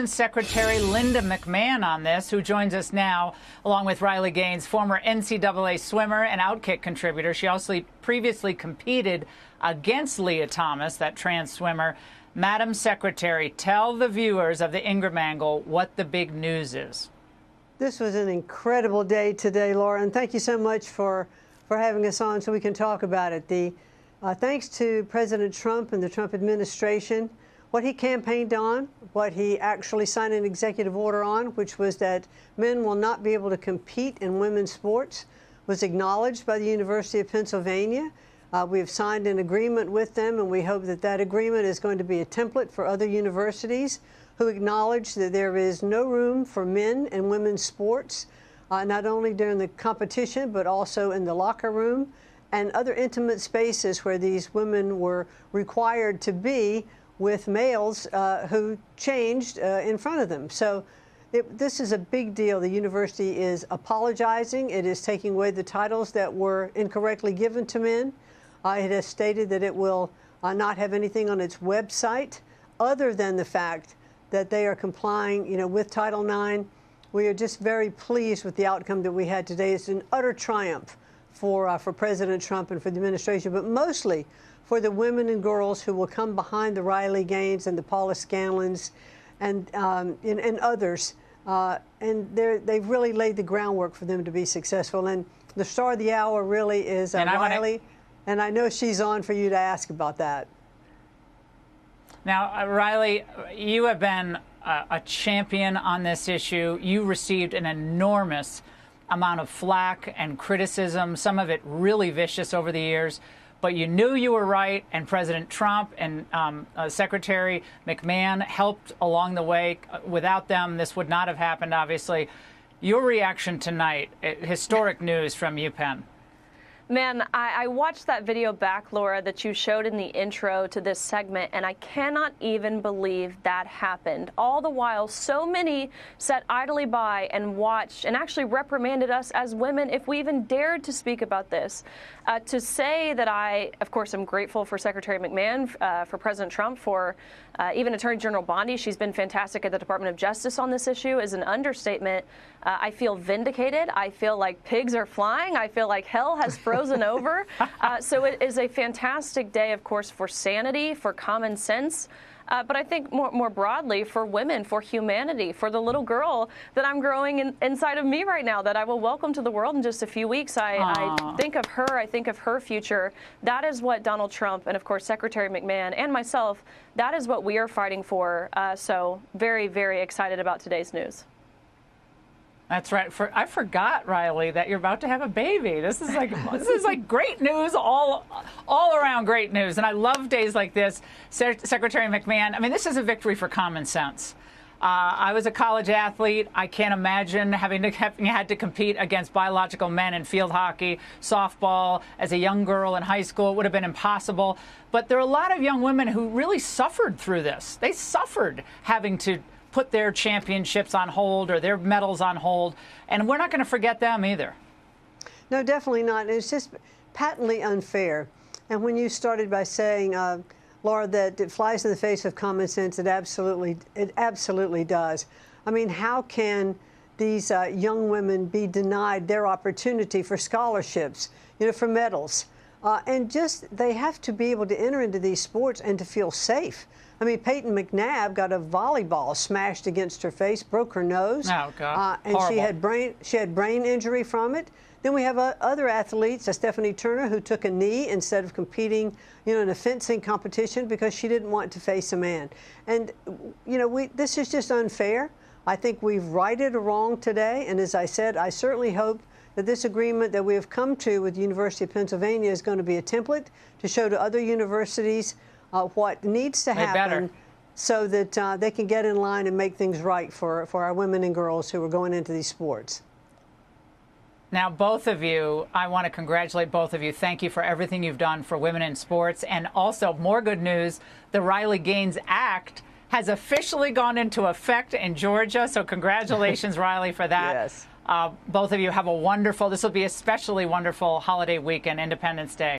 Secretary Linda McMahon on this, who joins us now, along with Riley Gaines, former NCAA swimmer and OutKick contributor. She also previously competed against Leah Thomas, that trans swimmer. Madam Secretary, tell the viewers of the Ingraham Angle what the big news is. This was an incredible day today, Laura, and thank you so much for having us on so we can talk about it. Thanks to President Trump and the Trump administration, what he campaigned on, what he actually signed an executive order on, which was that men will not be able to compete in women's sports, was acknowledged by the University of Pennsylvania. We have signed an agreement with them, and we hope that that agreement is going to be a template for other universities who acknowledge that there is no room for men in women's sports, not only during the competition, but also in the locker room and other intimate spaces where these women were required to be with males who changed in front of them. So this is a big deal. The university is apologizing. It is taking away the titles that were incorrectly given to men. It has stated that it will not have anything on its website other than the fact that they are complying, with Title IX. We are just very pleased with the outcome that we had today. It's an utter triumph for President Trump and for the administration, but mostly for the women and girls who will come behind the Riley Gaines and the Paula Scanlons and others. And they've really laid the groundwork for them to be successful. And the star of the hour really is Riley. And I know she's on for you to ask about that. Now, Riley, you have been a champion on this issue. You received an enormous amount of flack and criticism, some of it really vicious over the years. But you knew you were right, and President Trump and Secretary McMahon helped along the way. Without them, this would not have happened, obviously. Your reaction tonight, historic news from UPenn. Man, I watched that video back, Laura, that you showed in the intro to this segment, and I cannot even believe that happened. All the while, so many sat idly by and watched and actually reprimanded us as women if we even dared to speak about this. To say that I, of course, am grateful for Secretary McMahon, for President Trump, for even Attorney General Bondi. She's been fantastic at the Department of Justice on this issue is an understatement. I feel vindicated. I feel like pigs are flying. I feel like hell has frozen over. So it is a fantastic day, of course, for sanity, for common sense. But I think more broadly for women, for humanity, for the little girl that I'm growing inside of me right now that I will welcome to the world in just a few weeks. I think of her. I think of her future. That is what Donald Trump and, of course, Secretary McMahon and myself, that is what we are fighting for. So very, very excited about today's news. That's right. I forgot, Riley, that you're about to have a baby. This is like great news, all around great news. And I love days like this. Secretary McMahon, I mean, this is a victory for common sense. I was a college athlete. I can't imagine having had to compete against biological men in field hockey, softball. As a young girl in high school, it would have been impossible. But there are a lot of young women who really suffered through this. They suffered having to put their championships on hold or their medals on hold, and we're not going to forget them either. No, definitely not. It's just patently unfair. And when you started by saying, Laura, that it flies in the face of common sense, it absolutely does. I mean, how can these young women be denied their opportunity for scholarships, for medals? And just they have to be able to enter into these sports and to feel safe. I mean, Peyton McNabb got a volleyball smashed against her face, broke her nose. Oh, God. And she had brain injury from it. Then we have other athletes, Stephanie Turner, who took a knee instead of competing, in a fencing competition because she didn't want to face a man. And, this is just unfair. I think we've righted a wrong today. And as I said, I certainly hope that this agreement that we have come to with the University of Pennsylvania is going to be a template to show to other universities what needs to happen so that they can get in line and make things right for our women and girls who are going into these sports. Now, both of you, I want to congratulate both of you. Thank you for everything you've done for women in sports. And also, more good news, the Riley Gaines Act has officially gone into effect in Georgia. So congratulations, Riley, for that. Yes. Both of you have a wonderful, this will be especially wonderful holiday weekend, Independence Day.